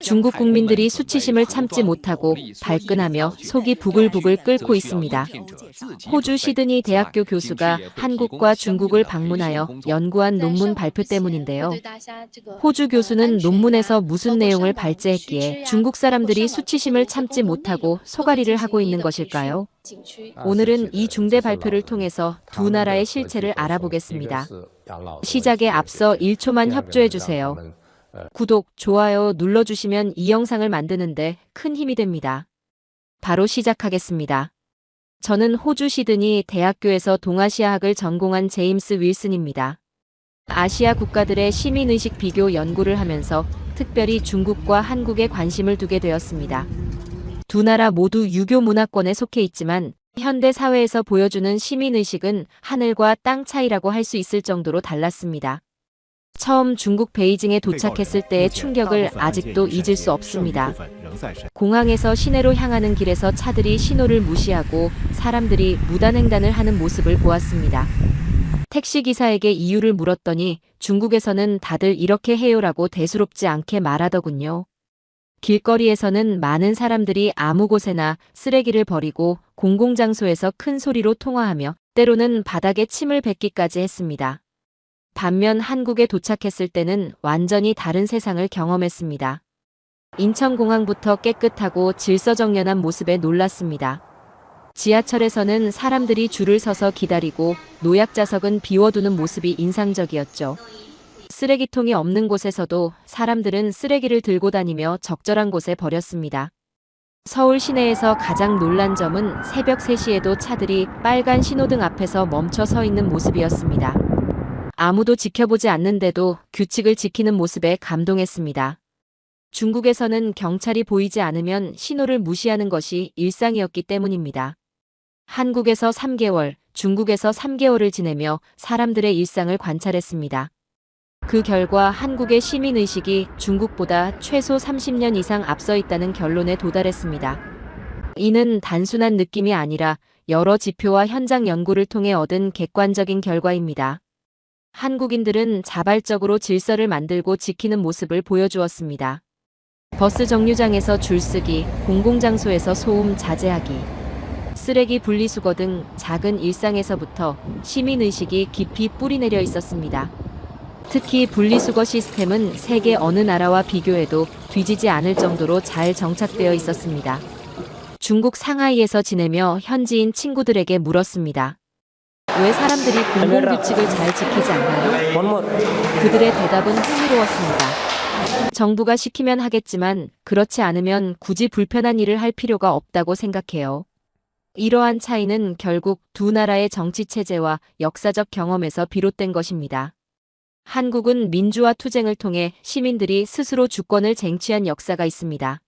중국 국민들이 수치심을 참지 못하고 발끈하며 속이 부글부글 끓고 있습니다. 호주 시드니 대학교 교수가 한국과 중국을 방문하여 연구한 논문 발표 때문인데요. 호주 교수는 논문에서 무슨 내용을 발제했기에 중국 사람들이 수치심을 참지 못하고 소가리를 하고 있는 것일까요? 오늘은 이 중대 발표를 통해서 두 나라의 실체를 알아보겠습니다. 시작에 앞서 1초만 협조해주세요. 구독, 좋아요 눌러주시면 이 영상을 만드는데 큰 힘이 됩니다. 바로 시작하겠습니다. 저는 호주 시드니 대학교에서 동아시아학을 전공한 제임스 윌슨입니다. 아시아 국가들의 시민의식 비교 연구를 하면서 특별히 중국과 한국에 관심을 두게 되었습니다. 두 나라 모두 유교 문화권에 속해 있지만 현대 사회에서 보여주는 시민의식은 하늘과 땅 차이라고 할 수 있을 정도로 달랐습니다. 처음 중국 베이징에 도착했을 때의 충격을 아직도 잊을 수 없습니다. 공항에서 시내로 향하는 길에서 차들이 신호를 무시하고 사람들이 무단횡단을 하는 모습을 보았습니다. 택시기사에게 이유를 물었더니 중국에서는 다들 이렇게 해요라고 대수롭지 않게 말하더군요. 길거리에서는 많은 사람들이 아무 곳에나 쓰레기를 버리고 공공장소에서 큰 소리로 통화하며 때로는 바닥에 침을 뱉기까지 했습니다. 반면 한국에 도착했을 때는 완전히 다른 세상을 경험했습니다. 인천공항부터 깨끗하고 질서정연한 모습에 놀랐습니다. 지하철에서는 사람들이 줄을 서서 기다리고 노약자석은 비워두는 모습이 인상적이었죠. 쓰레기통이 없는 곳에서도 사람들은 쓰레기를 들고 다니며 적절한 곳에 버렸습니다. 서울 시내에서 가장 놀란 점은 새벽 3시에도 차들이 빨간 신호등 앞에서 멈춰 서 있는 모습이었습니다. 아무도 지켜보지 않는데도 규칙을 지키는 모습에 감동했습니다. 중국에서는 경찰이 보이지 않으면 신호를 무시하는 것이 일상이었기 때문입니다. 한국에서 3개월, 중국에서 3개월을 지내며 사람들의 일상을 관찰했습니다. 그 결과 한국의 시민의식이 중국보다 최소 30년 이상 앞서 있다는 결론에 도달했습니다. 이는 단순한 느낌이 아니라 여러 지표와 현장 연구를 통해 얻은 객관적인 결과입니다. 한국인들은 자발적으로 질서를 만들고 지키는 모습을 보여주었습니다. 버스 정류장에서 줄서기, 공공장소에서 소음 자제하기, 쓰레기 분리수거 등 작은 일상에서부터 시민의식이 깊이 뿌리내려 있었습니다. 특히 분리수거 시스템은 세계 어느 나라와 비교해도 뒤지지 않을 정도로 잘 정착되어 있었습니다. 중국 상하이에서 지내며 현지인 친구들에게 물었습니다. 왜 사람들이 공공규칙을 잘 지키지 않나요? 그들의 대답은 흥미로웠습니다. 정부가 시키면 하겠지만 그렇지 않으면 굳이 불편한 일을 할 필요가 없다고 생각해요. 이러한 차이는 결국 두 나라의 정치체제와 역사적 경험에서 비롯된 것입니다. 한국은 민주화 투쟁을 통해 시민들이 스스로 주권을 쟁취한 역사가 있습니다.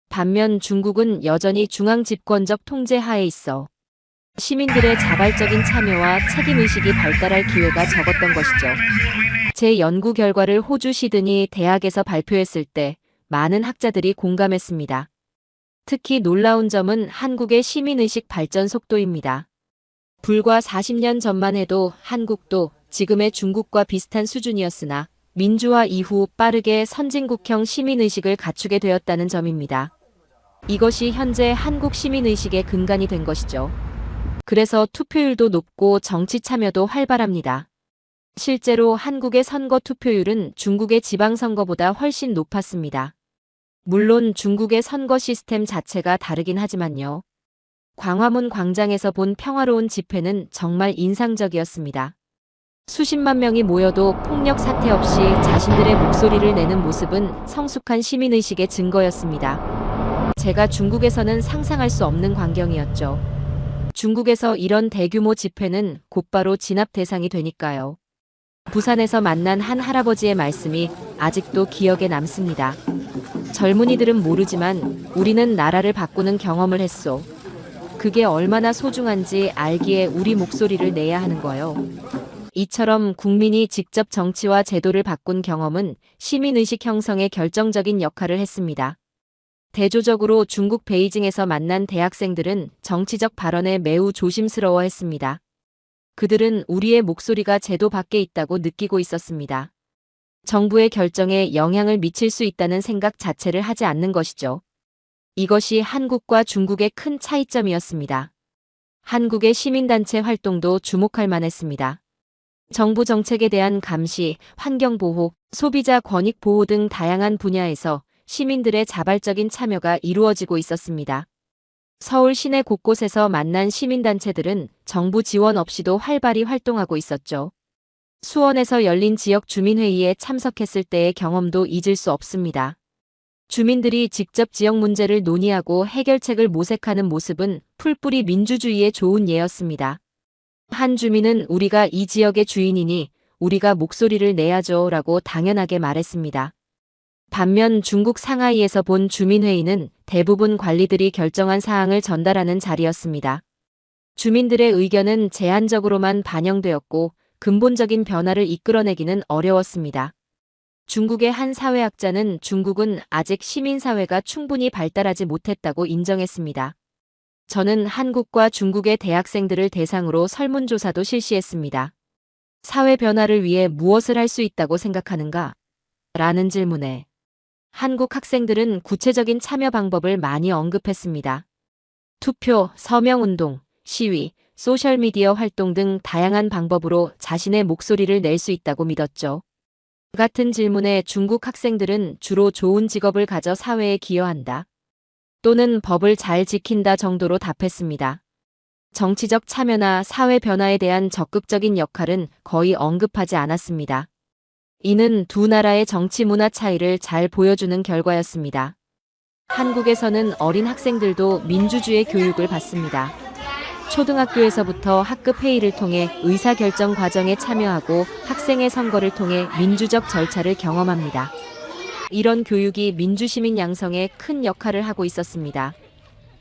반면 중국은 여전히 중앙집권적 통제 하에 있어 시민들의 자발적인 참여와 책임의식이 발달할 기회가 적었던 것이죠. 제 연구 결과를 호주 시드니 대학에서 발표했을 때 많은 학자들이 공감했습니다. 특히 놀라운 점은 한국의 시민의식 발전 속도입니다. 불과 40년 전만 해도 한국도 지금의 중국과 비슷한 수준이었으나 민주화 이후 빠르게 선진국형 시민의식을 갖추게 되었다는 점입니다. 이것이 현재 한국 시민의식의 근간이 된 것이죠. 그래서 투표율도 높고 정치 참여도 활발합니다. 실제로 한국의 선거 투표율은 중국의 지방선거보다 훨씬 높았습니다. 물론 중국의 선거 시스템 자체가 다르긴 하지만요. 광화문 광장에서 본 평화로운 집회는 정말 인상적이었습니다. 수십만 명이 모여도 폭력 사태 없이 자신들의 목소리를 내는 모습은 성숙한 시민의식의 증거였습니다. 제가 중국에서는 상상할 수 없는 광경이었죠. 중국에서 이런 대규모 집회는 곧바로 진압 대상이 되니까요. 부산에서 만난 한 할아버지의 말씀이 아직도 기억에 남습니다. 젊은이들은 모르지만 우리는 나라를 바꾸는 경험을 했소. 그게 얼마나 소중한지 알기에 우리 목소리를 내야 하는 거요. 이처럼 국민이 직접 정치와 제도를 바꾼 경험은 시민의식 형성에 결정적인 역할을 했습니다. 대조적으로 중국 베이징에서 만난 대학생들은 정치적 발언에 매우 조심스러워했습니다. 그들은 우리의 목소리가 제도 밖에 있다고 느끼고 있었습니다. 정부의 결정에 영향을 미칠 수 있다는 생각 자체를 하지 않는 것이죠. 이것이 한국과 중국의 큰 차이점이었습니다. 한국의 시민단체 활동도 주목할 만했습니다. 정부 정책에 대한 감시, 환경보호, 소비자 권익 보호 등 다양한 분야에서 시민들의 자발적인 참여가 이루어지고 있었습니다. 서울 시내 곳곳에서 만난 시민단체들은 정부 지원 없이도 활발히 활동하고 있었죠. 수원에서 열린 지역 주민회의에 참석했을 때의 경험도 잊을 수 없습니다. 주민들이 직접 지역 문제를 논의하고 해결책을 모색하는 모습은 풀뿌리 민주주의의 좋은 예였습니다. 한 주민은 우리가 이 지역의 주인이니 우리가 목소리를 내야죠 라고 당연하게 말했습니다. 반면 중국 상하이에서 본 주민회의는 대부분 관리들이 결정한 사항을 전달하는 자리였습니다. 주민들의 의견은 제한적으로만 반영되었고 근본적인 변화를 이끌어내기는 어려웠습니다. 중국의 한 사회학자는 중국은 아직 시민사회가 충분히 발달하지 못했다고 인정했습니다. 저는 한국과 중국의 대학생들을 대상으로 설문조사도 실시했습니다. 사회 변화를 위해 무엇을 할 수 있다고 생각하는가? 라는 질문에 한국 학생들은 구체적인 참여 방법을 많이 언급했습니다. 투표, 서명운동, 시위, 소셜미디어 활동 등 다양한 방법으로 자신의 목소리를 낼 수 있다고 믿었죠. 같은 질문에 중국 학생들은 주로 좋은 직업을 가져 사회에 기여한다. 또는 법을 잘 지킨다 정도로 답했습니다. 정치적 참여나 사회 변화에 대한 적극적인 역할은 거의 언급하지 않았습니다. 이는 두 나라의 정치 문화 차이를 잘 보여주는 결과였습니다. 한국에서는 어린 학생들도 민주주의 교육을 받습니다. 초등학교에서부터 학급 회의를 통해 의사결정 과정에 참여하고 학생의 선거를 통해 민주적 절차를 경험합니다. 이런 교육이 민주시민 양성에 큰 역할을 하고 있었습니다.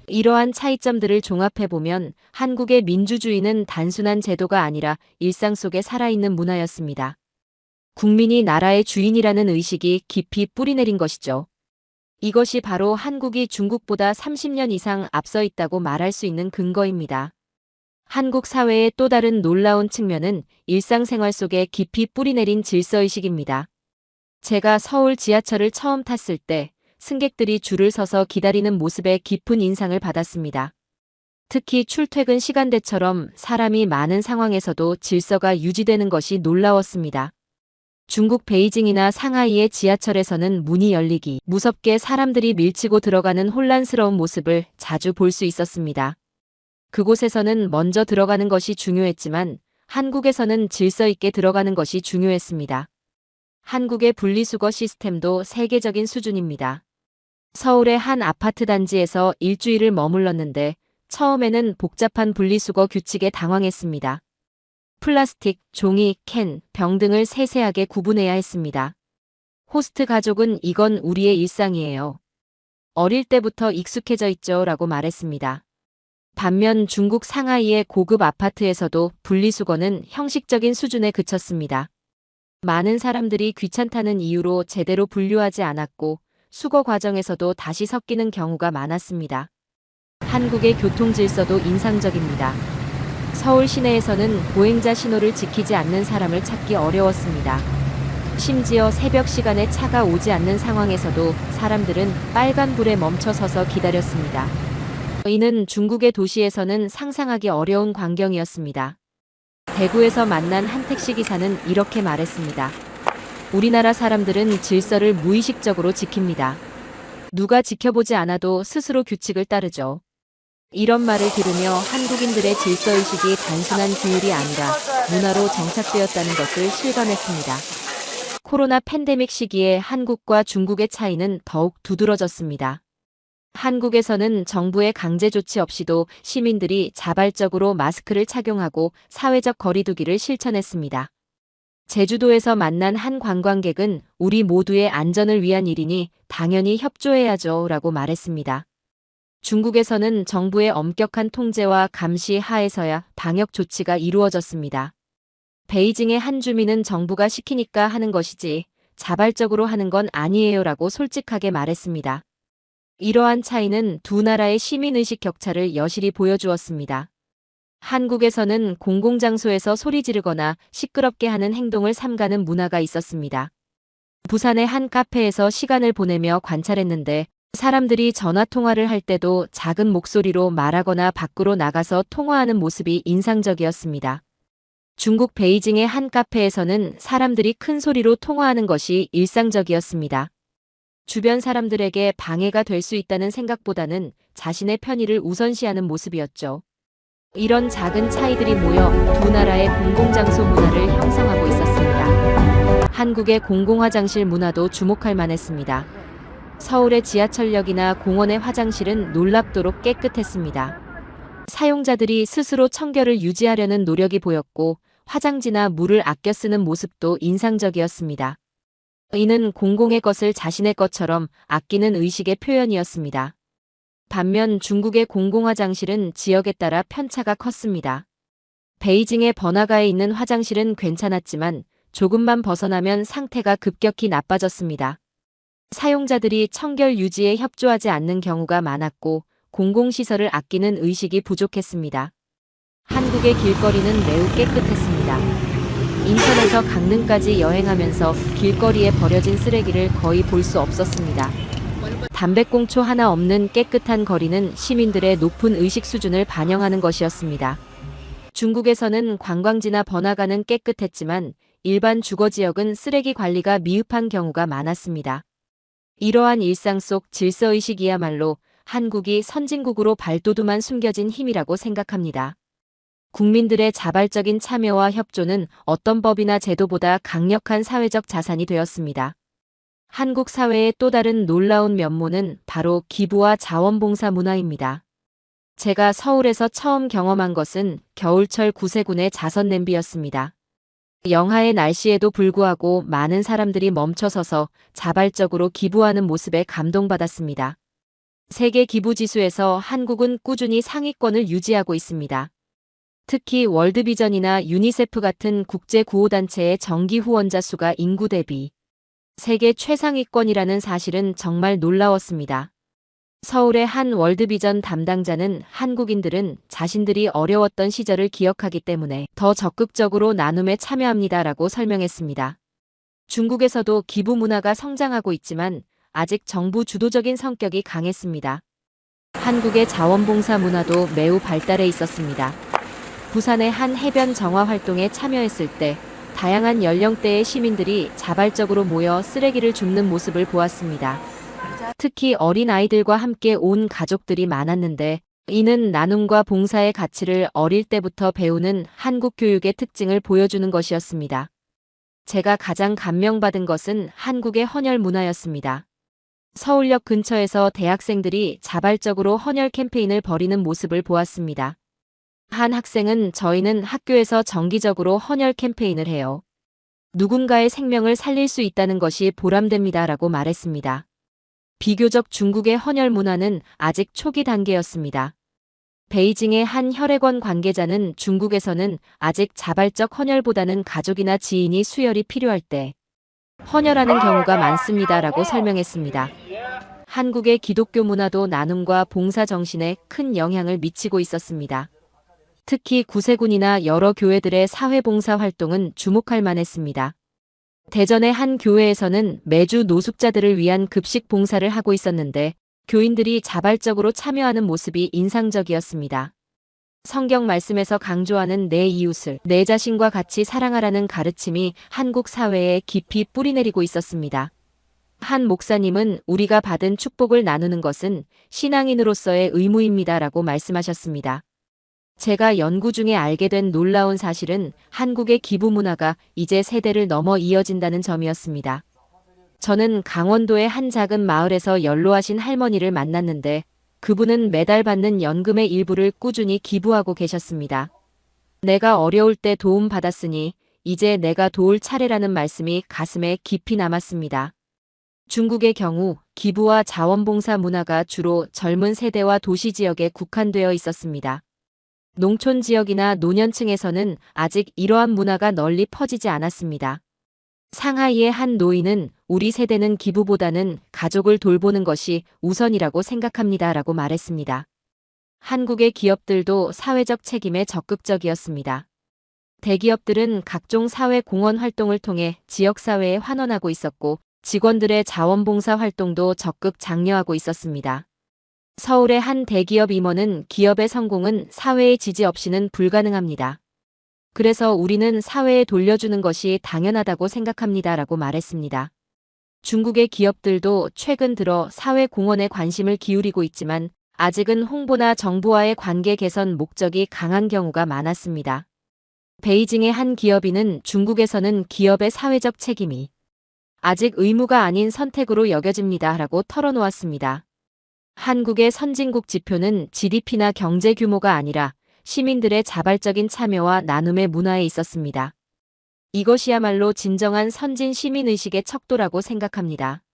이러한 차이점들을 종합해보면 한국의 민주주의는 단순한 제도가 아니라 일상 속에 살아있는 문화였습니다. 국민이 나라의 주인이라는 의식이 깊이 뿌리내린 것이죠. 이것이 바로 한국이 중국보다 30년 이상 앞서 있다고 말할 수 있는 근거입니다. 한국 사회의 또 다른 놀라운 측면은 일상생활 속에 깊이 뿌리내린 질서의식입니다. 제가 서울 지하철을 처음 탔을 때 승객들이 줄을 서서 기다리는 모습에 깊은 인상을 받았습니다. 특히 출퇴근 시간대처럼 사람이 많은 상황에서도 질서가 유지되는 것이 놀라웠습니다. 중국 베이징이나 상하이의 지하철에서는 문이 열리기 무섭게 사람들이 밀치고 들어가는 혼란스러운 모습을 자주 볼 수 있었습니다. 그곳에서는 먼저 들어가는 것이 중요했지만 한국에서는 질서 있게 들어가는 것이 중요했습니다. 한국의 분리수거 시스템도 세계적인 수준입니다. 서울의 한 아파트 단지에서 일주일을 머물렀는데 처음에는 복잡한 분리수거 규칙에 당황했습니다. 플라스틱, 종이, 캔, 병 등을 세세하게 구분해야 했습니다. 호스트 가족은 이건 우리의 일상이에요. 어릴 때부터 익숙해져 있죠 라고 말했습니다. 반면 중국 상하이의 고급 아파트에서도 분리수거는 형식적인 수준에 그쳤습니다. 많은 사람들이 귀찮다는 이유로 제대로 분류하지 않았고 수거 과정에서도 다시 섞이는 경우가 많았습니다. 한국의 교통 질서도 인상적입니다. 서울 시내에서는 보행자 신호를 지키지 않는 사람을 찾기 어려웠습니다. 심지어 새벽 시간에 차가 오지 않는 상황에서도 사람들은 빨간불에 멈춰 서서 기다렸습니다. 이는 중국의 도시에서는 상상하기 어려운 광경이었습니다. 대구에서 만난 한 택시기사는 이렇게 말했습니다. 우리나라 사람들은 질서를 무의식적으로 지킵니다. 누가 지켜보지 않아도 스스로 규칙을 따르죠. 이런 말을 들으며 한국인들의 질서의식이 단순한 규율이 아니라 문화로 정착되었다는 것을 실감했습니다. 코로나 팬데믹 시기에 한국과 중국의 차이는 더욱 두드러졌습니다. 한국에서는 정부의 강제 조치 없이도 시민들이 자발적으로 마스크를 착용하고 사회적 거리두기를 실천했습니다. 제주도에서 만난 한 관광객은 우리 모두의 안전을 위한 일이니 당연히 협조해야죠 라고 말했습니다. 중국에서는 정부의 엄격한 통제와 감시 하에서야 방역 조치가 이루어졌습니다. 베이징의 한 주민은 정부가 시키니까 하는 것이지 자발적으로 하는 건 아니에요 라고 솔직하게 말했습니다. 이러한 차이는 두 나라의 시민의식 격차를 여실히 보여주었습니다. 한국에서는 공공장소에서 소리 지르거나 시끄럽게 하는 행동을 삼가는 문화가 있었습니다. 부산의 한 카페에서 시간을 보내며 관찰했는데 사람들이 전화 통화를 할 때도 작은 목소리로 말하거나 밖으로 나가서 통화하는 모습이 인상적이었습니다. 중국 베이징의 한 카페에서는 사람들이 큰 소리로 통화하는 것이 일상적이었습니다. 주변 사람들에게 방해가 될 수 있다는 생각보다는 자신의 편의를 우선시하는 모습이었죠. 이런 작은 차이들이 모여 두 나라의 공공장소 문화를 형성하고 있었습니다. 한국의 공공화장실 문화도 주목할 만했습니다. 서울의 지하철역이나 공원의 화장실은 놀랍도록 깨끗했습니다. 사용자들이 스스로 청결을 유지하려는 노력이 보였고 화장지나 물을 아껴 쓰는 모습도 인상적이었습니다. 이는 공공의 것을 자신의 것처럼 아끼는 의식의 표현이었습니다. 반면 중국의 공공화장실은 지역에 따라 편차가 컸습니다. 베이징의 번화가에 있는 화장실은 괜찮았지만 조금만 벗어나면 상태가 급격히 나빠졌습니다. 사용자들이 청결 유지에 협조하지 않는 경우가 많았고 공공시설을 아끼는 의식이 부족했습니다. 한국의 길거리는 매우 깨끗했습니다. 인천에서 강릉까지 여행하면서 길거리에 버려진 쓰레기를 거의 볼 수 없었습니다. 담배꽁초 하나 없는 깨끗한 거리는 시민들의 높은 의식 수준을 반영하는 것이었습니다. 중국에서는 관광지나 번화가는 깨끗했지만 일반 주거지역은 쓰레기 관리가 미흡한 경우가 많았습니다. 이러한 일상 속 질서의식이야말로 한국이 선진국으로 발돋움한 숨겨진 힘이라고 생각합니다. 국민들의 자발적인 참여와 협조는 어떤 법이나 제도보다 강력한 사회적 자산이 되었습니다. 한국 사회의 또 다른 놀라운 면모는 바로 기부와 자원봉사 문화입니다. 제가 서울에서 처음 경험한 것은 겨울철 구세군의 자선 냄비였습니다. 영하의 날씨에도 불구하고 많은 사람들이 멈춰서서 자발적으로 기부하는 모습에 감동받았습니다. 세계 기부 지수에서 한국은 꾸준히 상위권을 유지하고 있습니다. 특히 월드비전이나 유니세프 같은 국제 구호단체의 정기 후원자 수가 인구 대비 세계 최상위권이라는 사실은 정말 놀라웠습니다. 서울의 한 월드비전 담당자는 한국인들은 자신들이 어려웠던 시절을 기억하기 때문에 더 적극적으로 나눔에 참여합니다라고 설명했습니다. 중국에서도 기부 문화가 성장하고 있지만 아직 정부 주도적인 성격이 강했습니다. 한국의 자원봉사 문화도 매우 발달해 있었습니다. 부산의 한 해변 정화 활동에 참여했을 때 다양한 연령대의 시민들이 자발적으로 모여 쓰레기를 줍는 모습을 보았습니다. 특히 어린 아이들과 함께 온 가족들이 많았는데 이는 나눔과 봉사의 가치를 어릴 때부터 배우는 한국 교육의 특징을 보여주는 것이었습니다. 제가 가장 감명받은 것은 한국의 헌혈 문화였습니다. 서울역 근처에서 대학생들이 자발적으로 헌혈 캠페인을 벌이는 모습을 보았습니다. 한 학생은 저희는 학교에서 정기적으로 헌혈 캠페인을 해요. 누군가의 생명을 살릴 수 있다는 것이 보람됩니다라고 말했습니다. 비교적 중국의 헌혈 문화는 아직 초기 단계였습니다. 베이징의 한 혈액원 관계자는 중국에서는 아직 자발적 헌혈보다는 가족이나 지인이 수혈이 필요할 때 헌혈하는 경우가 많습니다라고 설명했습니다. 한국의 기독교 문화도 나눔과 봉사 정신에 큰 영향을 미치고 있었습니다. 특히 구세군이나 여러 교회들의 사회봉사 활동은 주목할 만했습니다. 대전의 한 교회에서는 매주 노숙자들을 위한 급식 봉사를 하고 있었는데 교인들이 자발적으로 참여하는 모습이 인상적이었습니다. 성경 말씀에서 강조하는 내 이웃을 내 자신과 같이 사랑하라는 가르침이 한국 사회에 깊이 뿌리내리고 있었습니다. 한 목사님은 우리가 받은 축복을 나누는 것은 신앙인으로서의 의무입니다라고 말씀하셨습니다. 제가 연구 중에 알게 된 놀라운 사실은 한국의 기부 문화가 이제 세대를 넘어 이어진다는 점이었습니다. 저는 강원도의 한 작은 마을에서 연로하신 할머니를 만났는데 그분은 매달 받는 연금의 일부를 꾸준히 기부하고 계셨습니다. 내가 어려울 때 도움 받았으니 이제 내가 도울 차례라는 말씀이 가슴에 깊이 남았습니다. 중국의 경우 기부와 자원봉사 문화가 주로 젊은 세대와 도시 지역에 국한되어 있었습니다. 농촌 지역이나 노년층에서는 아직 이러한 문화가 널리 퍼지지 않았습니다. 상하이의 한 노인은 우리 세대는 기부보다는 가족을 돌보는 것이 우선이라고 생각합니다라고 말했습니다. 한국의 기업들도 사회적 책임에 적극적이었습니다. 대기업들은 각종 사회 공헌 활동을 통해 지역사회에 환원하고 있었고 직원들의 자원봉사 활동도 적극 장려하고 있었습니다. 서울의 한 대기업 임원은 기업의 성공은 사회의 지지 없이는 불가능합니다. 그래서 우리는 사회에 돌려주는 것이 당연하다고 생각합니다라고 말했습니다. 중국의 기업들도 최근 들어 사회 공헌에 관심을 기울이고 있지만 아직은 홍보나 정부와의 관계 개선 목적이 강한 경우가 많았습니다. 베이징의 한 기업인은 중국에서는 기업의 사회적 책임이 아직 의무가 아닌 선택으로 여겨집니다라고 털어놓았습니다. 한국의 선진국 지표는 GDP나 경제 규모가 아니라 시민들의 자발적인 참여와 나눔의 문화에 있었습니다. 이것이야말로 진정한 선진 시민의식의 척도라고 생각합니다.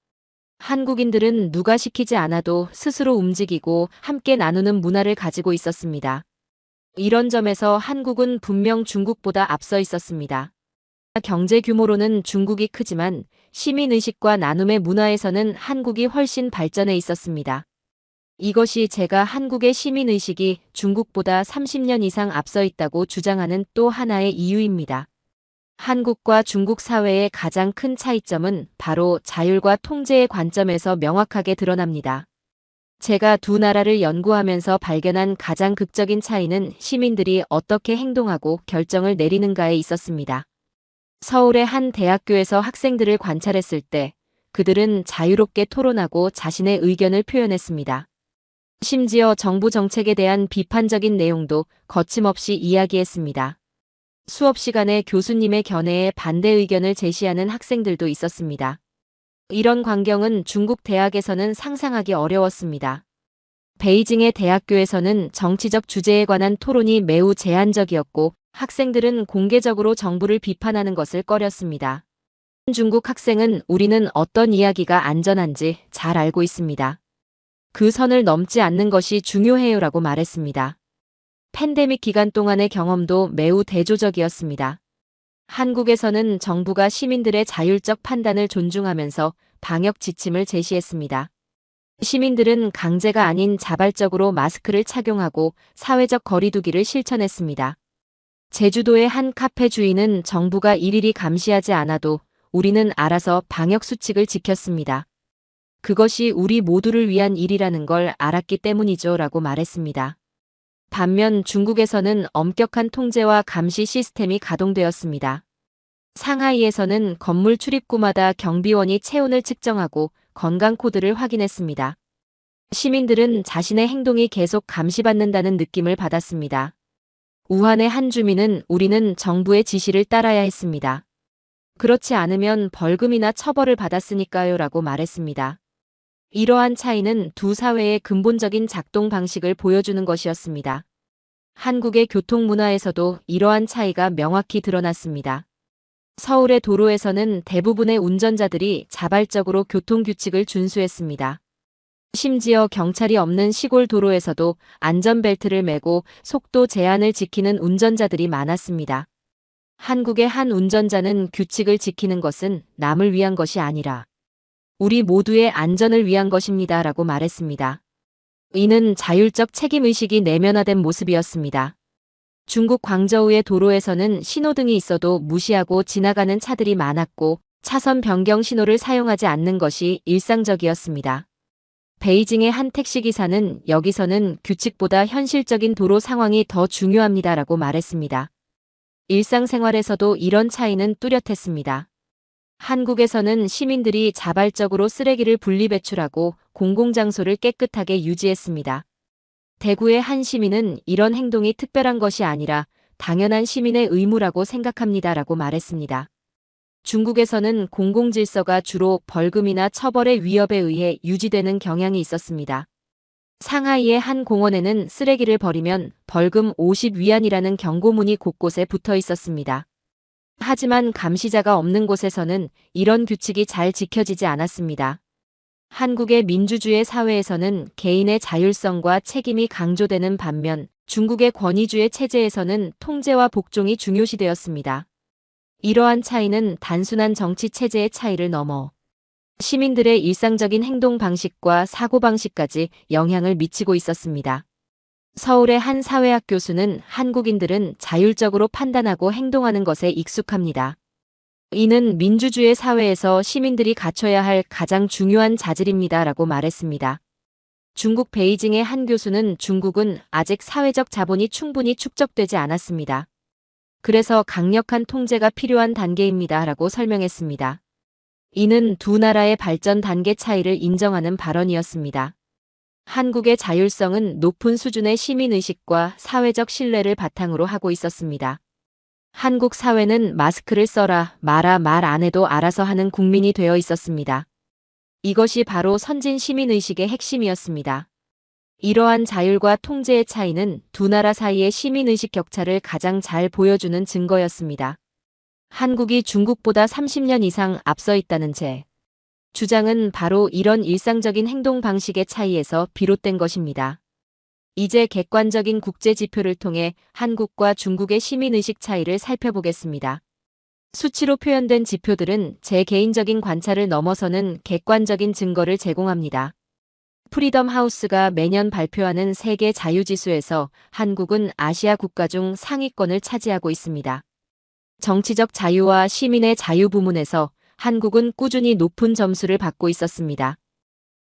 한국인들은 누가 시키지 않아도 스스로 움직이고 함께 나누는 문화를 가지고 있었습니다. 이런 점에서 한국은 분명 중국보다 앞서 있었습니다. 경제 규모로는 중국이 크지만 시민의식과 나눔의 문화에서는 한국이 훨씬 발전해 있었습니다. 이것이 제가 한국의 시민의식이 중국보다 30년 이상 앞서 있다고 주장하는 또 하나의 이유입니다. 한국과 중국 사회의 가장 큰 차이점은 바로 자율과 통제의 관점에서 명확하게 드러납니다. 제가 두 나라를 연구하면서 발견한 가장 극적인 차이는 시민들이 어떻게 행동하고 결정을 내리는가에 있었습니다. 서울의 한 대학교에서 학생들을 관찰했을 때 그들은 자유롭게 토론하고 자신의 의견을 표현했습니다. 심지어 정부 정책에 대한 비판적인 내용도 거침없이 이야기했습니다. 수업 시간에 교수님의 견해에 반대 의견을 제시하는 학생들도 있었습니다. 이런 광경은 중국 대학에서는 상상하기 어려웠습니다. 베이징의 대학교에서는 정치적 주제에 관한 토론이 매우 제한적이었고 학생들은 공개적으로 정부를 비판하는 것을 꺼렸습니다. 중국 학생은 우리는 어떤 이야기가 안전한지 잘 알고 있습니다. 그 선을 넘지 않는 것이 중요해요라고 말했습니다. 팬데믹 기간 동안의 경험도 매우 대조적이었습니다. 한국에서는 정부가 시민들의 자율적 판단을 존중하면서 방역 지침을 제시했습니다. 시민들은 강제가 아닌 자발적으로 마스크를 착용하고 사회적 거리두기를 실천했습니다. 제주도의 한 카페 주인은 정부가 일일이 감시하지 않아도 우리는 알아서 방역 수칙을 지켰습니다. 그것이 우리 모두를 위한 일이라는 걸 알았기 때문이죠 라고 말했습니다. 반면 중국에서는 엄격한 통제와 감시 시스템이 가동되었습니다. 상하이에서는 건물 출입구마다 경비원이 체온을 측정하고 건강 코드를 확인했습니다. 시민들은 자신의 행동이 계속 감시받는다는 느낌을 받았습니다. 우한의 한 주민은 우리는 정부의 지시를 따라야 했습니다. 그렇지 않으면 벌금이나 처벌을 받았으니까요 라고 말했습니다. 이러한 차이는 두 사회의 근본적인 작동 방식을 보여주는 것이었습니다. 한국의 교통 문화에서도 이러한 차이가 명확히 드러났습니다. 서울의 도로에서는 대부분의 운전자들이 자발적으로 교통규칙을 준수했습니다. 심지어 경찰이 없는 시골 도로에서도 안전벨트를 매고 속도 제한을 지키는 운전자들이 많았습니다. 한국의 한 운전자는 규칙을 지키는 것은 남을 위한 것이 아니라 우리 모두의 안전을 위한 것입니다 라고 말했습니다. 이는 자율적 책임의식이 내면화된 모습이었습니다. 중국 광저우의 도로에서는 신호등이 있어도 무시하고 지나가는 차들이 많았고 차선 변경 신호를 사용하지 않는 것이 일상적이었습니다. 베이징의 한 택시기사는 여기서는 규칙보다 현실적인 도로 상황이 더 중요합니다라고 말했습니다. 일상생활에서도 이런 차이는 뚜렷했습니다. 한국에서는 시민들이 자발적으로 쓰레기를 분리배출하고 공공장소를 깨끗하게 유지했습니다. 대구의 한 시민은 이런 행동이 특별한 것이 아니라 당연한 시민의 의무라고 생각합니다라고 말했습니다. 중국에서는 공공질서가 주로 벌금이나 처벌의 위협에 의해 유지되는 경향이 있었습니다. 상하이의 한 공원에는 쓰레기를 버리면 벌금 50위안이라는 경고문이 곳곳에 붙어 있었습니다. 하지만 감시자가 없는 곳에서는 이런 규칙이 잘 지켜지지 않았습니다. 한국의 민주주의 사회에서는 개인의 자율성과 책임이 강조되는 반면 중국의 권위주의 체제에서는 통제와 복종이 중요시되었습니다. 이러한 차이는 단순한 정치 체제의 차이를 넘어 시민들의 일상적인 행동 방식과 사고방식까지 영향을 미치고 있었습니다. 서울의 한 사회학 교수는 한국인들은 자율적으로 판단하고 행동하는 것에 익숙합니다. 이는 민주주의 사회에서 시민들이 갖춰야 할 가장 중요한 자질입니다라고 말했습니다. 중국 베이징의 한 교수는 중국은 아직 사회적 자본이 충분히 축적되지 않았습니다. 그래서 강력한 통제가 필요한 단계입니다라고 설명했습니다. 이는 두 나라의 발전 단계 차이를 인정하는 발언이었습니다. 한국의 자율성은 높은 수준의 시민의식과 사회적 신뢰를 바탕으로 하고 있었습니다. 한국 사회는 마스크를 써라, 마라 말 안 해도 알아서 하는 국민이 되어 있었습니다. 이것이 바로 선진 시민의식의 핵심이었습니다. 이러한 자율과 통제의 차이는 두 나라 사이의 시민의식 격차를 가장 잘 보여주는 증거였습니다. 한국이 중국보다 30년 이상 앞서 있다는 제 주장은 바로 이런 일상적인 행동 방식의 차이에서 비롯된 것입니다. 이제 객관적인 국제 지표를 통해 한국과 중국의 시민의식 차이를 살펴보겠습니다. 수치로 표현된 지표들은 제 개인적인 관찰을 넘어서는 객관적인 증거를 제공합니다. 프리덤 하우스가 매년 발표하는 세계 자유지수에서 한국은 아시아 국가 중 상위권을 차지하고 있습니다. 정치적 자유와 시민의 자유 부문에서 한국은 꾸준히 높은 점수를 받고 있었습니다.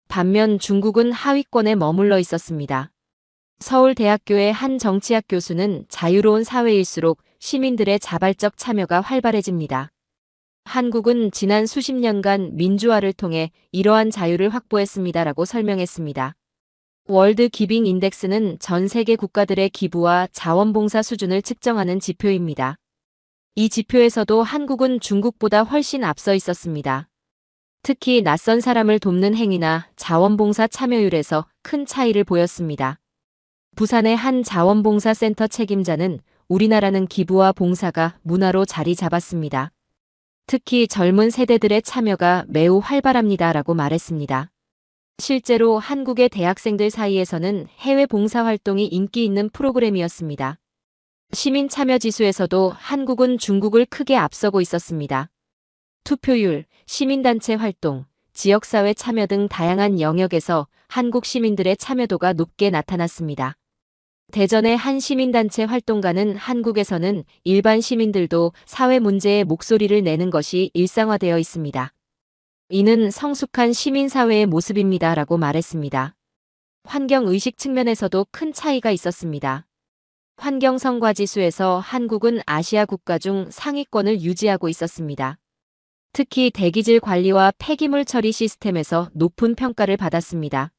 반면 중국은 하위권에 머물러 있었습니다. 서울대학교의 한 정치학 교수는 자유로운 사회일수록 시민들의 자발적 참여가 활발해집니다. 한국은 지난 수십 년간 민주화를 통해 이러한 자유를 확보했습니다라고 설명했습니다. 월드 기빙 인덱스는 전 세계 국가들의 기부와 자원봉사 수준을 측정하는 지표입니다. 이 지표에서도 한국은 중국보다 훨씬 앞서 있었습니다. 특히 낯선 사람을 돕는 행위나 자원봉사 참여율에서 큰 차이를 보였습니다. 부산의 한 자원봉사센터 책임자는 우리나라는 기부와 봉사가 문화로 자리 잡았습니다. 특히 젊은 세대들의 참여가 매우 활발합니다라고 말했습니다. 실제로 한국의 대학생들 사이에서는 해외 봉사활동이 인기 있는 프로그램이었습니다. 시민 참여 지수에서도 한국은 중국을 크게 앞서고 있었습니다. 투표율, 시민단체 활동, 지역사회 참여 등 다양한 영역에서 한국 시민들의 참여도가 높게 나타났습니다. 대전의 한 시민단체 활동가는 한국에서는 일반 시민들도 사회 문제에 목소리를 내는 것이 일상화되어 있습니다. 이는 성숙한 시민사회의 모습입니다라고 말했습니다. 환경의식 측면에서도 큰 차이가 있었습니다. 환경성과지수에서 한국은 아시아 국가 중 상위권을 유지하고 있었습니다. 특히 대기질 관리와 폐기물 처리 시스템에서 높은 평가를 받았습니다.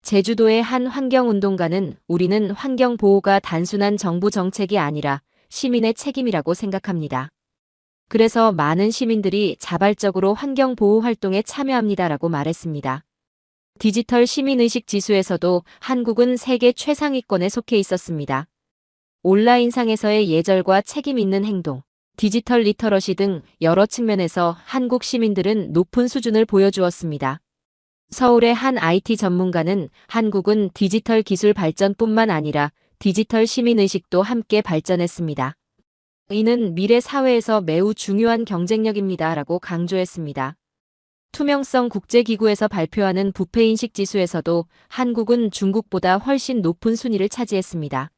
제주도의 한 환경운동가는 우리는 환경보호가 단순한 정부 정책이 아니라 시민의 책임이라고 생각합니다. 그래서 많은 시민들이 자발적으로 환경보호 활동에 참여합니다라고 말했습니다. 디지털 시민의식 지수에서도 한국은 세계 최상위권에 속해 있었습니다. 온라인상에서의 예절과 책임 있는 행동, 디지털 리터러시 등 여러 측면에서 한국 시민들은 높은 수준을 보여주었습니다. 서울의 한 IT 전문가는 한국은 디지털 기술 발전뿐만 아니라 디지털 시민의식도 함께 발전했습니다. 이는 미래 사회에서 매우 중요한 경쟁력입니다라고 강조했습니다. 투명성 국제기구에서 발표하는 부패인식 지수에서도 한국은 중국보다 훨씬 높은 순위를 차지했습니다.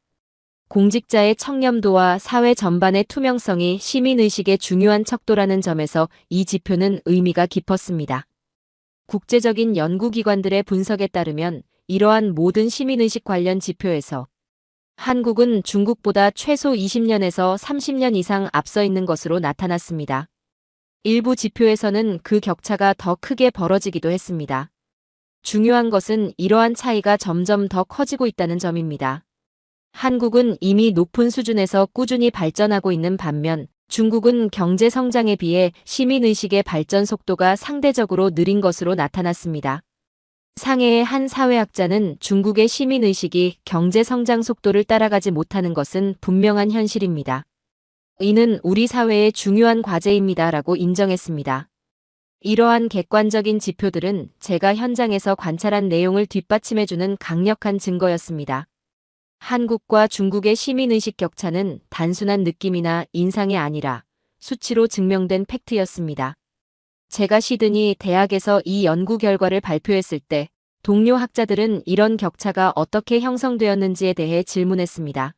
공직자의 청렴도와 사회 전반의 투명성이 시민의식의 중요한 척도라는 점에서 이 지표는 의미가 깊었습니다. 국제적인 연구기관들의 분석에 따르면 이러한 모든 시민의식 관련 지표에서 한국은 중국보다 최소 20년에서 30년 이상 앞서 있는 것으로 나타났습니다. 일부 지표에서는 그 격차가 더 크게 벌어지기도 했습니다. 중요한 것은 이러한 차이가 점점 더 커지고 있다는 점입니다. 한국은 이미 높은 수준에서 꾸준히 발전하고 있는 반면 중국은 경제 성장에 비해 시민의식의 발전 속도가 상대적으로 느린 것으로 나타났습니다. 상해의 한 사회학자는 중국의 시민의식이 경제 성장 속도를 따라가지 못하는 것은 분명한 현실입니다. 이는 우리 사회의 중요한 과제입니다라고 인정했습니다. 이러한 객관적인 지표들은 제가 현장에서 관찰한 내용을 뒷받침해주는 강력한 증거였습니다. 한국과 중국의 시민의식 격차는 단순한 느낌이나 인상이 아니라 수치로 증명된 팩트였습니다. 제가 시드니 대학에서 이 연구 결과를 발표했을 때 동료 학자들은 이런 격차가 어떻게 형성되었는지에 대해 질문했습니다.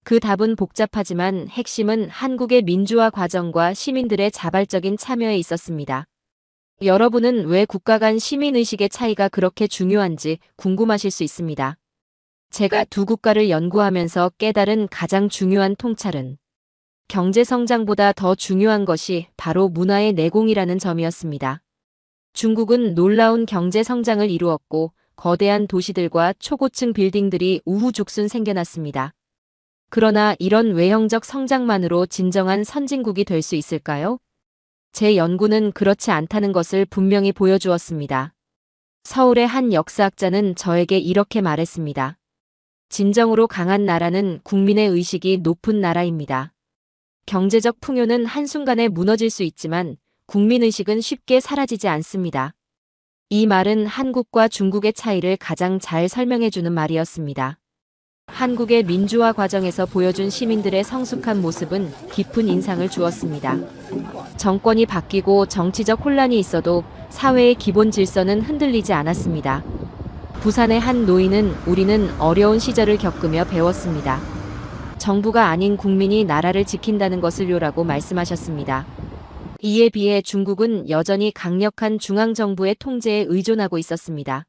그 답은 복잡하지만 핵심은 한국의 민주화 과정과 시민들의 자발적인 참여에 있었습니다. 여러분은 왜 국가 간 시민의식의 차이가 그렇게 중요한지 궁금하실 수 있습니다. 제가 두 국가를 연구하면서 깨달은 가장 중요한 통찰은 경제 성장보다 더 중요한 것이 바로 문화의 내공이라는 점이었습니다. 중국은 놀라운 경제 성장을 이루었고 거대한 도시들과 초고층 빌딩들이 우후죽순 생겨났습니다. 그러나 이런 외형적 성장만으로 진정한 선진국이 될 수 있을까요? 제 연구는 그렇지 않다는 것을 분명히 보여주었습니다. 서울의 한 역사학자는 저에게 이렇게 말했습니다. 진정으로 강한 나라는 국민의 의식이 높은 나라입니다. 경제적 풍요는 한순간에 무너질 수 있지만 국민의식은 쉽게 사라지지 않습니다. 이 말은 한국과 중국의 차이를 가장 잘 설명해주는 말이었습니다. 한국의 민주화 과정에서 보여준 시민들의 성숙한 모습은 깊은 인상을 주었습니다. 정권이 바뀌고 정치적 혼란이 있어도 사회의 기본 질서는 흔들리지 않았습니다. 부산의 한 노인은 우리는 어려운 시절을 겪으며 배웠습니다. 정부가 아닌 국민이 나라를 지킨다는 것을요라고 말씀하셨습니다. 이에 비해 중국은 여전히 강력한 중앙정부의 통제에 의존하고 있었습니다.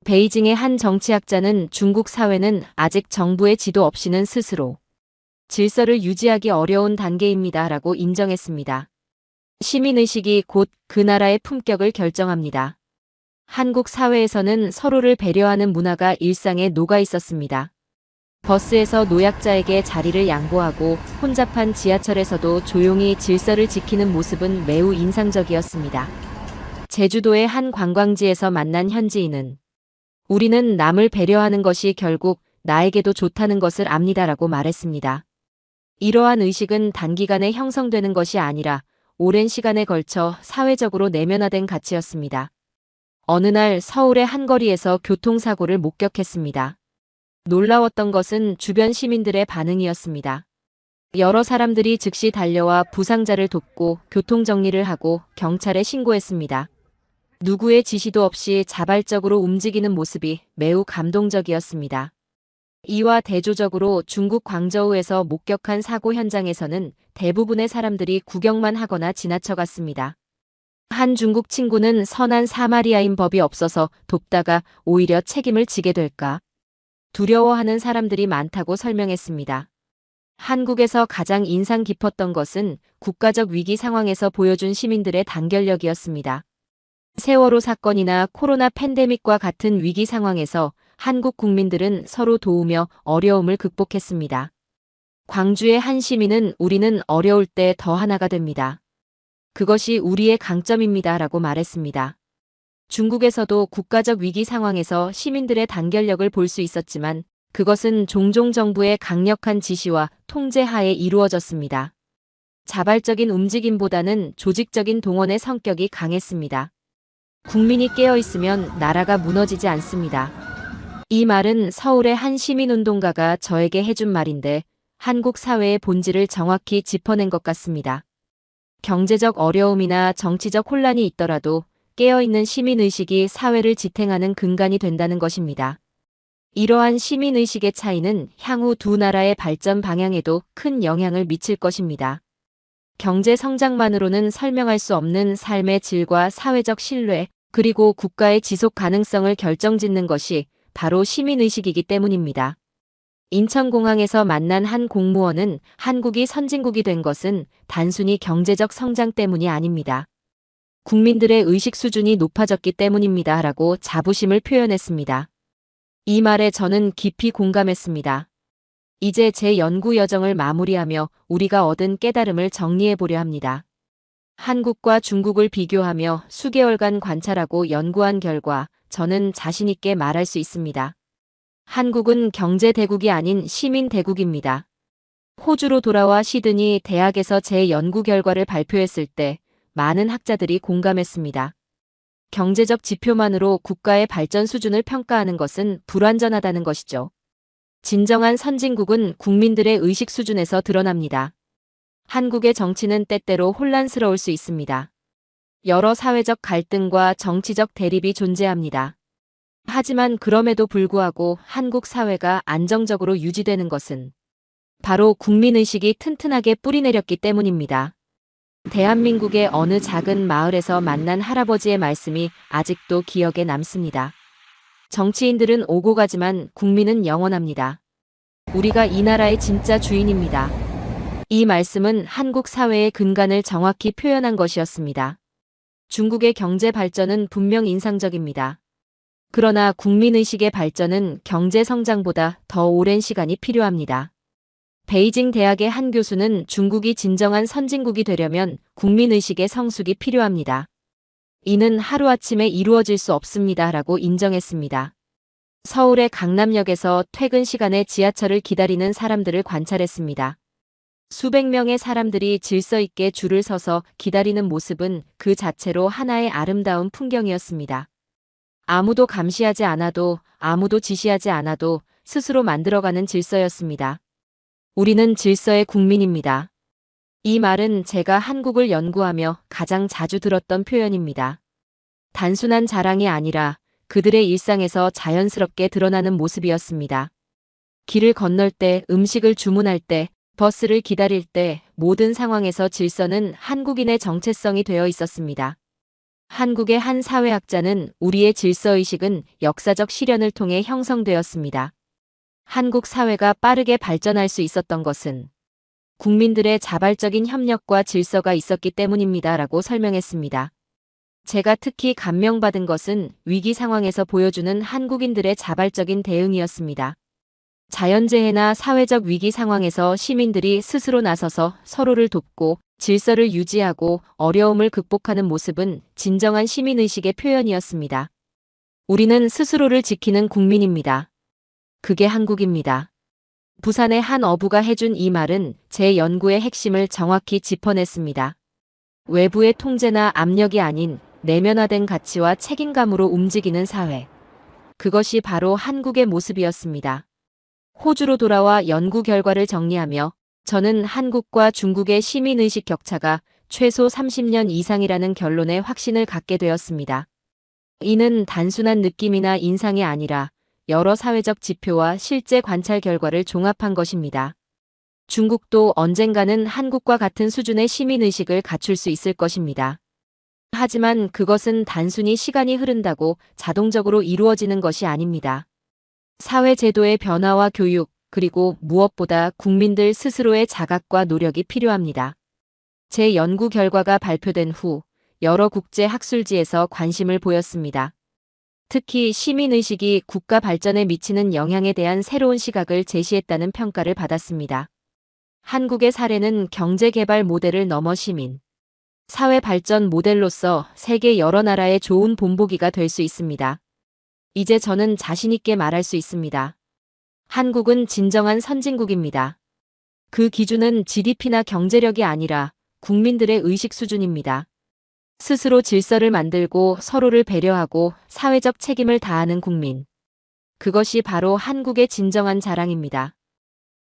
베이징의 한 정치학자는 중국 사회는 아직 정부의 지도 없이는 스스로 질서를 유지하기 어려운 단계입니다 라고 인정했습니다. 시민의식이 곧 그 나라의 품격을 결정합니다. 한국 사회에서는 서로를 배려하는 문화가 일상에 녹아 있었습니다. 버스에서 노약자에게 자리를 양보하고 혼잡한 지하철에서도 조용히 질서를 지키는 모습은 매우 인상적이었습니다. 제주도의 한 관광지에서 만난 현지인은 우리는 남을 배려하는 것이 결국 나에게도 좋다는 것을 압니다라고 말했습니다. 이러한 의식은 단기간에 형성되는 것이 아니라 오랜 시간에 걸쳐 사회적으로 내면화된 가치였습니다. 어느 날 서울의 한 거리에서 교통사고를 목격했습니다. 놀라웠던 것은 주변 시민들의 반응이었습니다. 여러 사람들이 즉시 달려와 부상자를 돕고 교통정리를 하고 경찰에 신고했습니다. 누구의 지시도 없이 자발적으로 움직이는 모습이 매우 감동적이었습니다. 이와 대조적으로 중국 광저우에서 목격한 사고 현장에서는 대부분의 사람들이 구경만 하거나 지나쳐갔습니다. 한 중국 친구는 선한 사마리아인 법이 없어서 돕다가 오히려 책임을 지게 될까 두려워하는 사람들이 많다고 설명했습니다. 한국에서 가장 인상 깊었던 것은 국가적 위기 상황에서 보여준 시민들의 단결력이었습니다. 세월호 사건이나 코로나 팬데믹과 같은 위기 상황에서 한국 국민들은 서로 도우며 어려움을 극복했습니다. 광주의 한 시민은 우리는 어려울 때 더 하나가 됩니다. 그것이 우리의 강점입니다 라고 말했습니다. 중국에서도 국가적 위기 상황에서 시민들의 단결력을 볼 수 있었지만 그것은 종종 정부의 강력한 지시와 통제 하에 이루어졌습니다. 자발적인 움직임보다는 조직적인 동원의 성격이 강했습니다. 국민이 깨어있으면 나라가 무너지지 않습니다. 이 말은 서울의 한 시민운동가가 저에게 해준 말인데 한국 사회의 본질을 정확히 짚어낸 것 같습니다. 경제적 어려움이나 정치적 혼란이 있더라도 깨어있는 시민의식이 사회를 지탱하는 근간이 된다는 것입니다. 이러한 시민의식의 차이는 향후 두 나라의 발전 방향에도 큰 영향을 미칠 것입니다. 경제 성장만으로는 설명할 수 없는 삶의 질과 사회적 신뢰, 그리고 국가의 지속 가능성을 결정짓는 것이 바로 시민의식이기 때문입니다. 인천공항에서 만난 한 공무원은 한국이 선진국이 된 것은 단순히 경제적 성장 때문이 아닙니다. 국민들의 의식 수준이 높아졌기 때문입니다. 라고 자부심을 표현했습니다. 이 말에 저는 깊이 공감했습니다. 이제 제 연구 여정을 마무리하며 우리가 얻은 깨달음을 정리해 보려 합니다. 한국과 중국을 비교하며 수개월간 관찰하고 연구한 결과 저는 자신 있게 말할 수 있습니다. 한국은 경제 대국이 아닌 시민 대국입니다. 호주로 돌아와 시드니 대학에서 제 연구 결과를 발표했을 때 많은 학자들이 공감했습니다. 경제적 지표만으로 국가의 발전 수준을 평가하는 것은 불완전하다는 것이죠. 진정한 선진국은 국민들의 의식 수준에서 드러납니다. 한국의 정치는 때때로 혼란스러울 수 있습니다. 여러 사회적 갈등과 정치적 대립이 존재합니다. 하지만 그럼에도 불구하고 한국 사회가 안정적으로 유지되는 것은 바로 국민의식이 튼튼하게 뿌리내렸기 때문입니다. 대한민국의 어느 작은 마을에서 만난 할아버지의 말씀이 아직도 기억에 남습니다. 정치인들은 오고 가지만 국민은 영원합니다. 우리가 이 나라의 진짜 주인입니다. 이 말씀은 한국 사회의 근간을 정확히 표현한 것이었습니다. 중국의 경제 발전은 분명 인상적입니다. 그러나 국민의식의 발전은 경제 성장보다 더 오랜 시간이 필요합니다. 베이징 대학의 한 교수는 중국이 진정한 선진국이 되려면 국민의식의 성숙이 필요합니다. 이는 하루아침에 이루어질 수 없습니다라고 인정했습니다. 서울의 강남역에서 퇴근 시간에 지하철을 기다리는 사람들을 관찰했습니다. 수백 명의 사람들이 질서 있게 줄을 서서 기다리는 모습은 그 자체로 하나의 아름다운 풍경이었습니다. 아무도 감시하지 않아도, 아무도 지시하지 않아도 스스로 만들어가는 질서였습니다. 우리는 질서의 국민입니다. 이 말은 제가 한국을 연구하며 가장 자주 들었던 표현입니다. 단순한 자랑이 아니라 그들의 일상에서 자연스럽게 드러나는 모습이었습니다. 길을 건널 때, 음식을 주문할 때, 버스를 기다릴 때 모든 상황에서 질서는 한국인의 정체성이 되어 있었습니다. 한국의 한 사회학자는 우리의 질서의식은 역사적 시련을 통해 형성되었습니다. 한국 사회가 빠르게 발전할 수 있었던 것은 국민들의 자발적인 협력과 질서가 있었기 때문입니다라고 설명했습니다. 제가 특히 감명받은 것은 위기 상황에서 보여주는 한국인들의 자발적인 대응이었습니다. 자연재해나 사회적 위기 상황에서 시민들이 스스로 나서서 서로를 돕고 질서를 유지하고 어려움을 극복하는 모습은 진정한 시민의식의 표현이었습니다. 우리는 스스로를 지키는 국민입니다. 그게 한국입니다. 부산의 한 어부가 해준 이 말은 제 연구의 핵심을 정확히 짚어냈습니다. 외부의 통제나 압력이 아닌 내면화된 가치와 책임감으로 움직이는 사회. 그것이 바로 한국의 모습이었습니다. 호주로 돌아와 연구 결과를 정리하며 저는 한국과 중국의 시민의식 격차가 최소 30년 이상이라는 결론에 확신을 갖게 되었습니다. 이는 단순한 느낌이나 인상이 아니라 여러 사회적 지표와 실제 관찰 결과를 종합한 것입니다. 중국도 언젠가는 한국과 같은 수준의 시민의식을 갖출 수 있을 것입니다. 하지만 그것은 단순히 시간이 흐른다고 자동적으로 이루어지는 것이 아닙니다. 사회 제도의 변화와 교육, 그리고 무엇보다 국민들 스스로의 자각과 노력이 필요합니다. 제 연구 결과가 발표된 후 여러 국제 학술지에서 관심을 보였습니다. 특히 시민의식이 국가 발전에 미치는 영향에 대한 새로운 시각을 제시했다는 평가를 받았습니다. 한국의 사례는 경제개발 모델을 넘어 시민, 사회 발전 모델로서 세계 여러 나라의 좋은 본보기가 될 수 있습니다. 이제 저는 자신있게 말할 수 있습니다. 한국은 진정한 선진국입니다. 그 기준은 GDP나 경제력이 아니라 국민들의 의식 수준입니다. 스스로 질서를 만들고 서로를 배려하고 사회적 책임을 다하는 국민. 그것이 바로 한국의 진정한 자랑입니다.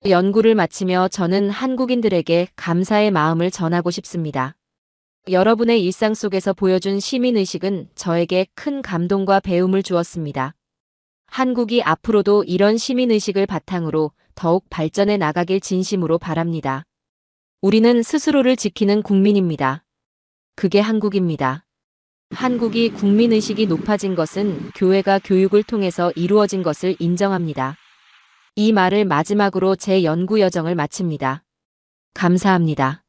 연구를 마치며 저는 한국인들에게 감사의 마음을 전하고 싶습니다. 여러분의 일상 속에서 보여준 시민의식은 저에게 큰 감동과 배움을 주었습니다. 한국이 앞으로도 이런 시민의식을 바탕으로 더욱 발전해 나가길 진심으로 바랍니다. 우리는 스스로를 지키는 국민입니다. 그게 한국입니다. 한국이 국민의식이 높아진 것은 교회가 교육을 통해서 이루어진 것을 인정합니다. 이 말을 마지막으로 제 연구 여정을 마칩니다. 감사합니다.